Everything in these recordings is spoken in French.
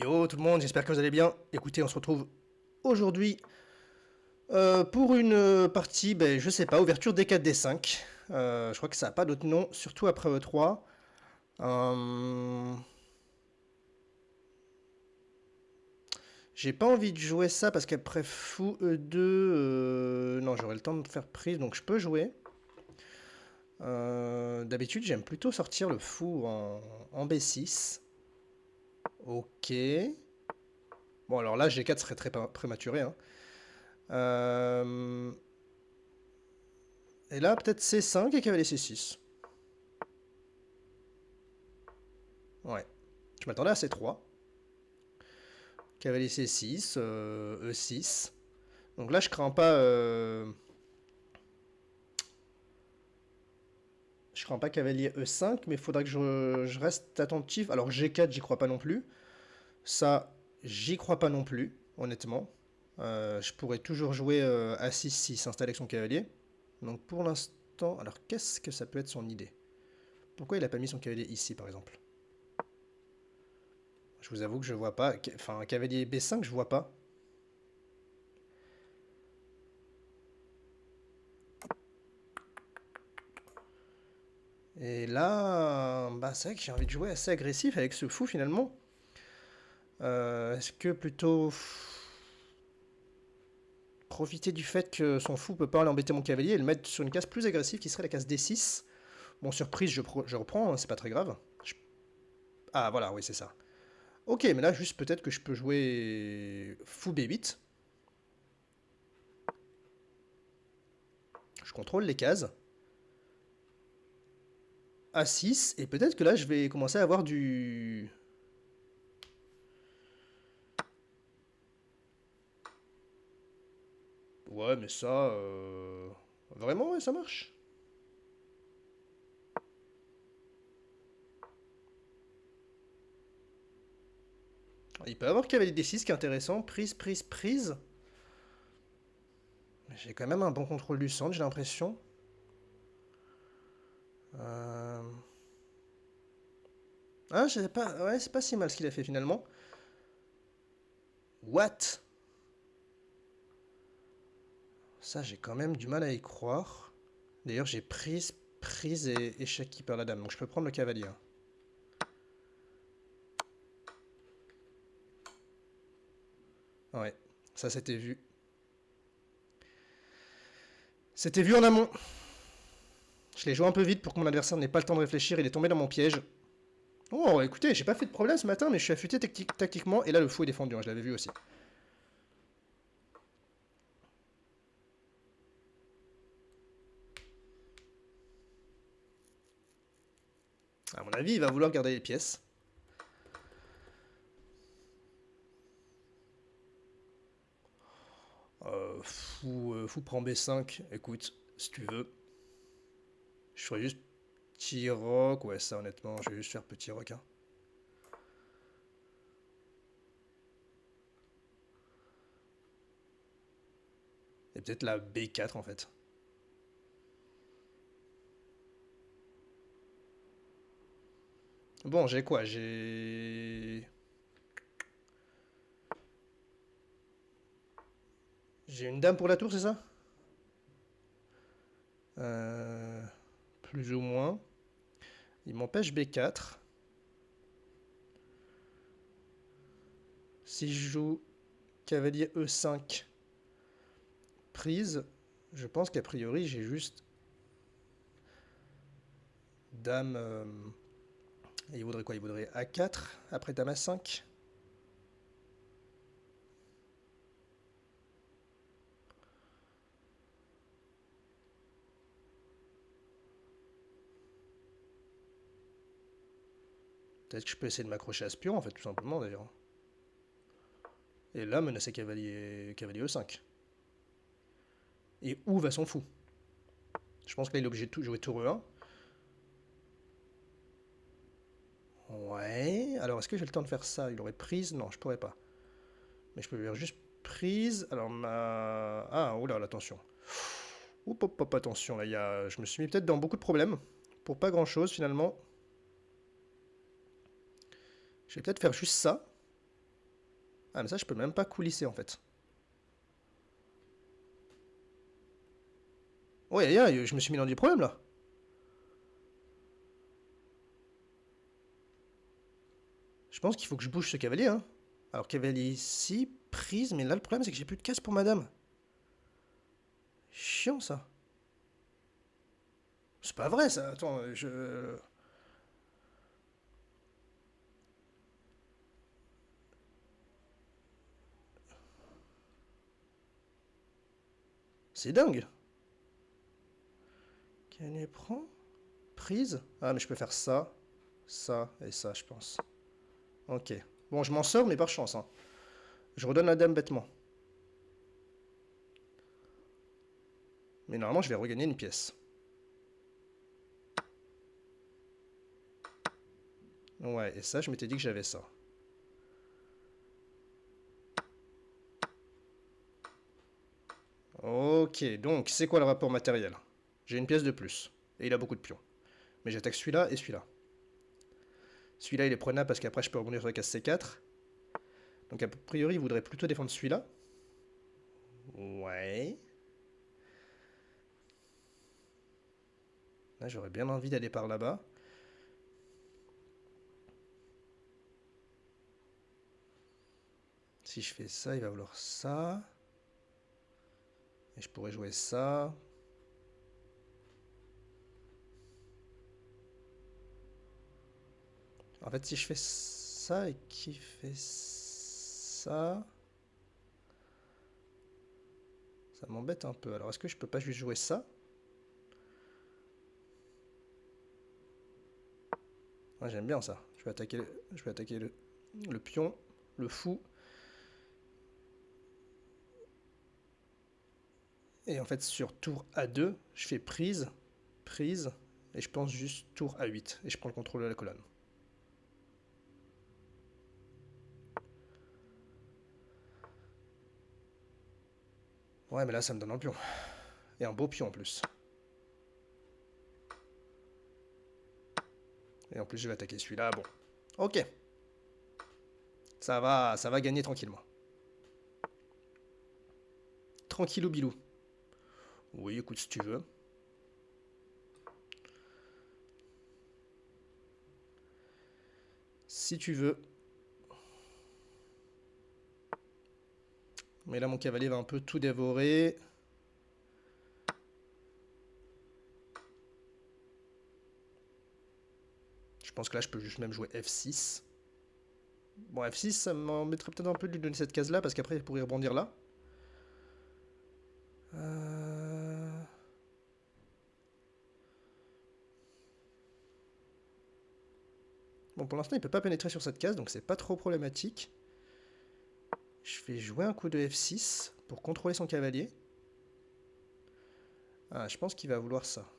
Yo tout le monde, j'espère que vous allez bien. Écoutez, on se retrouve aujourd'hui pour une partie, ben, je sais pas, ouverture D4, D5. Je crois que ça n'a pas d'autre nom, surtout après E3. Euh, J'ai pas envie de jouer ça parce qu'après fou E2, non, j'aurai le temps de faire prise, donc je peux jouer. D'habitude, j'aime plutôt sortir le fou en B6. Ok. Bon, alors là, G4 serait très prématuré, hein. Euh, Et là, peut-être C5 et cavalier C6. Ouais. Je m'attendais à C3. Cavalier C6, E6. Donc là, je crains pas. Je crains pas cavalier E5, mais il faudra que je reste attentif. Alors G4, j'y crois pas non plus. Ça, j'y crois pas non plus, honnêtement. Je pourrais toujours jouer A6 s'il s'installe avec son cavalier. Donc pour l'instant. Alors qu'est-ce que ça peut être son idée? Pourquoi il a pas mis son cavalier ici, par exemple? Je vous avoue que je vois pas. Enfin, cavalier B5, je vois pas. Et là, bah, c'est vrai que j'ai envie de jouer assez agressif avec ce fou finalement. Est-ce que plutôt profiter du fait que son fou peut pas aller embêter mon cavalier et le mettre sur une case plus agressive qui serait la case D6? Bon, surprise, je reprends, hein, c'est pas très grave. Ah voilà, oui, c'est ça. Ok, mais là, juste peut-être que je peux jouer fou B8. Je contrôle les cases. A6, et peut-être que là, je vais commencer à avoir du... Ouais, mais ça... Vraiment, ouais, ça marche. Il peut avoir cavalier D6 qui est intéressant. Prise, prise, prise. J'ai quand même un bon contrôle du centre, j'ai l'impression. Euh... Ah, je sais pas. Ouais, c'est pas si mal ce qu'il a fait finalement. What? Ça, j'ai quand même du mal à y croire. D'ailleurs, j'ai prise, prise et échec qui perd la dame. Donc je peux prendre le cavalier, hein. Ouais, ça c'était vu. C'était vu en amont. Je l'ai joué un peu vite pour que mon adversaire n'ait pas le temps de réfléchir. Il est tombé dans mon piège. Oh, écoutez, j'ai pas fait de problème ce matin, mais je suis affûté tactiquement. Et là, le fou est défendu, hein, je l'avais vu aussi. À mon avis, il va vouloir garder les pièces. Fou prend B5. Écoute, si tu veux. Je ferais juste petit roc. Ouais, ça, honnêtement, je vais juste faire petit roc, hein. Et peut-être la B4 en fait. Bon, j'ai quoi? J'ai une dame pour la tour, c'est ça? euh... Plus ou moins. Il m'empêche B4. Si je joue cavalier E5 prise, je pense qu'a priori j'ai juste dame. Il voudrait quoi? Il voudrait A4 après dame A5. Peut-être que je peux essayer de m'accrocher à ce pion en fait, tout simplement d'ailleurs. Et là, menacer cavalier E5. Et où va son fou? Je pense que là il est obligé de jouer tour E1. Ouais, alors est-ce que j'ai le temps de faire ça? Il aurait prise? Non, je pourrais pas. Mais je peux lui dire juste prise. Alors ma... Ah, oh là, attention. Oup, hop, hop, attention, là, je me suis mis peut-être dans beaucoup de problèmes. Pour pas grand-chose, finalement. Je vais peut-être faire juste ça. Ah, mais ça, je peux même pas coulisser, en fait. Ouais, je me suis mis dans du problème, là. Je pense qu'il faut que je bouge ce cavalier, hein. Alors, cavalier ici, prise, mais là, le problème, c'est que j'ai plus de casse pour madame. Chiant, ça. C'est pas vrai, ça. Attends, je... C'est dingue. Cavalier prend. Prise. Ah, mais je peux faire ça, ça et ça, je pense. Ok. Bon, je m'en sors, mais par chance, hein. Je redonne la dame bêtement. Mais normalement, je vais regagner une pièce. Ouais, et ça, je m'étais dit que j'avais ça. Ok, donc, c'est quoi le rapport matériel? J'ai une pièce de plus. Et il a beaucoup de pions. Mais j'attaque celui-là et celui-là. Celui-là, il est prenable parce qu'après, je peux rebondir sur la case C4. Donc, a priori, il voudrait plutôt défendre celui-là. Ouais. Là, j'aurais bien envie d'aller par là-bas. Si je fais ça, il va vouloir ça. Et je pourrais jouer ça. En fait, si je fais ça et qu'il fait ça, ça m'embête un peu. Alors, est-ce que je peux pas juste jouer ça? Ouais, j'aime bien ça. Je vais attaquer le pion, le fou. Et en fait, sur tour A2, je fais prise, prise, et je pense juste tour A8. Et je prends le contrôle de la colonne. Ouais, mais là, ça me donne un pion. Et un beau pion en plus. Et en plus, je vais attaquer celui-là. Bon. Ok. Ça va gagner tranquillement. Tranquillou bilou. Oui, écoute, si tu veux. Si tu veux. Mais là, mon cavalier va un peu tout dévorer. Je pense que là, je peux juste même jouer F6. Bon, F6, ça m'embêterait peut-être un peu de lui donner cette case-là, parce qu'après, il pourrait rebondir là. Bon, pour l'instant, il peut pas pénétrer sur cette case, donc c'est pas trop problématique. Je vais jouer un coup de F6 pour contrôler son cavalier. Ah, je pense qu'il va vouloir ça.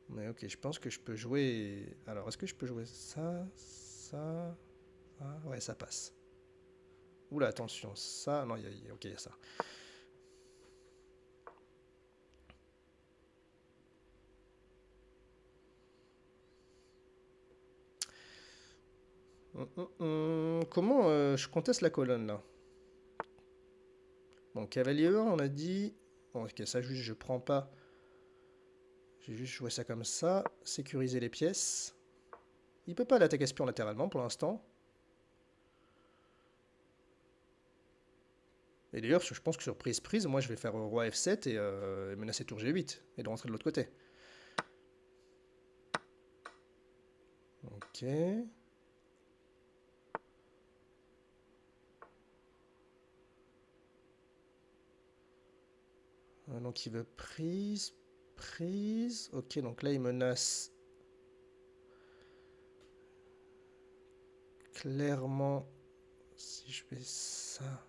Mais ok, je pense que je peux jouer... Alors, est-ce que je peux jouer ça, ça... Ah, ouais, ça passe. Oula, attention, ça... Non, ok, il y a ça. Comment je conteste la colonne, là? Bon, cavalier 1, on a dit... Bon, ok, ça, juste, je prends pas... J'ai juste joué ça comme ça. Sécuriser les pièces. Il peut pas l'attaquer espion latéralement, pour l'instant. Et d'ailleurs, je pense que sur prise, moi je vais faire roi F7 et menacer tour G8 et de rentrer de l'autre côté. Ok. Donc il veut prise, prise. Ok, donc là il menace clairement. Si je fais ça,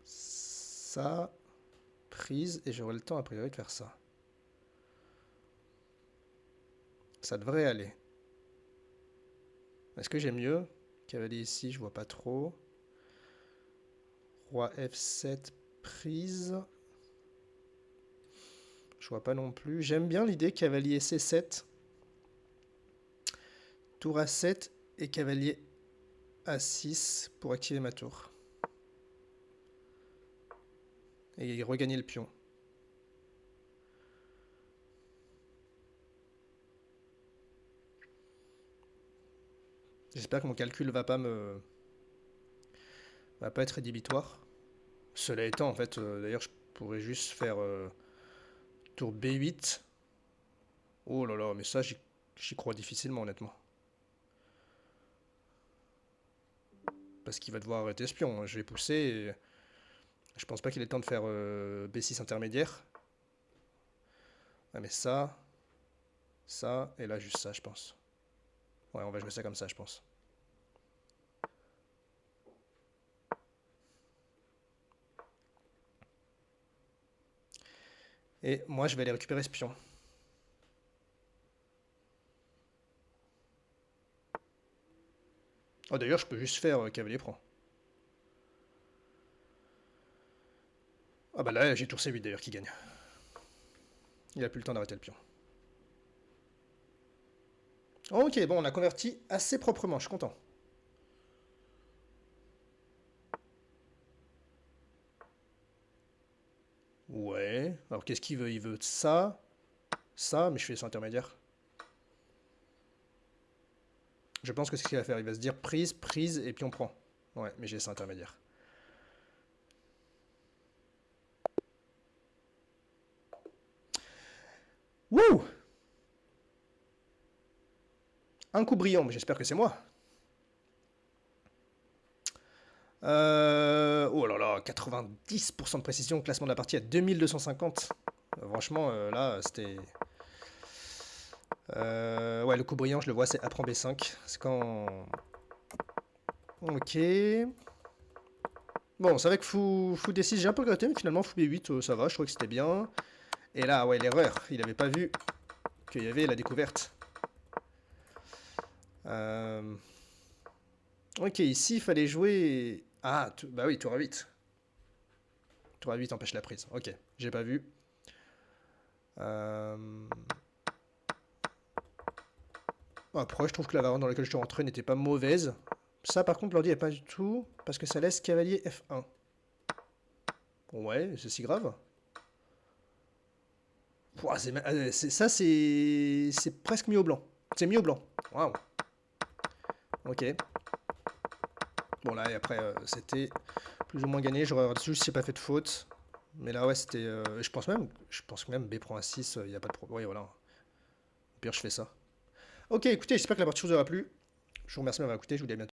ça, prise, et j'aurai le temps a priori de faire ça. Ça devrait aller. Est-ce que j'ai mieux? Cavalier ici, je vois pas trop. Roi F7, prise. Je vois pas non plus. J'aime bien l'idée cavalier C7. Tour A7 et cavalier A6 pour activer ma tour. Et regagner le pion. J'espère que mon calcul va pas être rédhibitoire. Cela étant, en fait, d'ailleurs, je pourrais juste faire tour B8. Oh là là, mais ça, j'y crois difficilement, honnêtement. Parce qu'il va devoir arrêter espion. Je vais pousser et je pense pas qu'il ait le temps de faire B6 intermédiaire. Ah, mais ça, et là, juste ça, je pense. Ouais, on va jouer ça comme ça, je pense. Et moi, je vais aller récupérer ce pion. Oh, d'ailleurs, je peux juste faire cavalier prend. Ah bah là, j'ai tour C8 d'ailleurs qui gagne. Il a plus le temps d'arrêter le pion. Ok, bon, on a converti assez proprement, je suis content. Ouais, alors qu'est-ce qu'il veut? Il veut ça, mais je fais ça intermédiaire. Je pense que c'est ce qu'il va faire. Il va se dire prise, prise, et puis on prend. Ouais, mais j'ai ça intermédiaire. Wouh! Un coup brillant, mais j'espère que c'est moi. Oh là là, 90% de précision, classement de la partie à 2250. Franchement, là, c'était... ouais, le coup brillant, je le vois, c'est A prend B5. C'est quand... Ok. Bon, c'est vrai que fou D6, j'ai un peu regretté, mais finalement, fou B8, ça va, je trouvais que c'était bien. Et là, ouais, l'erreur, il avait pas vu qu'il y avait la découverte. Ok, ici, il fallait jouer... Ah, bah oui, tour A8. Tour A8 empêche la prise. Ok, j'ai pas vu. Après, je trouve que la variante dans laquelle je suis rentré n'était pas mauvaise. Ça, par contre, l'ordi n'est pas du tout, parce que ça laisse cavalier F1. Ouais, c'est si grave. Ouah, ça, c'est presque mis au blanc. C'est mis au blanc. Waouh. Ok. Bon, là, et après, c'était plus ou moins gagné. J'aurais regardé juste si j'ai pas fait de faute. Mais là, ouais, c'était... je pense que même B prend un 6, il n'y a pas de problème. Oui, voilà. Au pire, je fais ça. Ok, écoutez, j'espère que la partie vous aura plu. Je vous remercie de m'avoir écouté. Je vous dis à bientôt.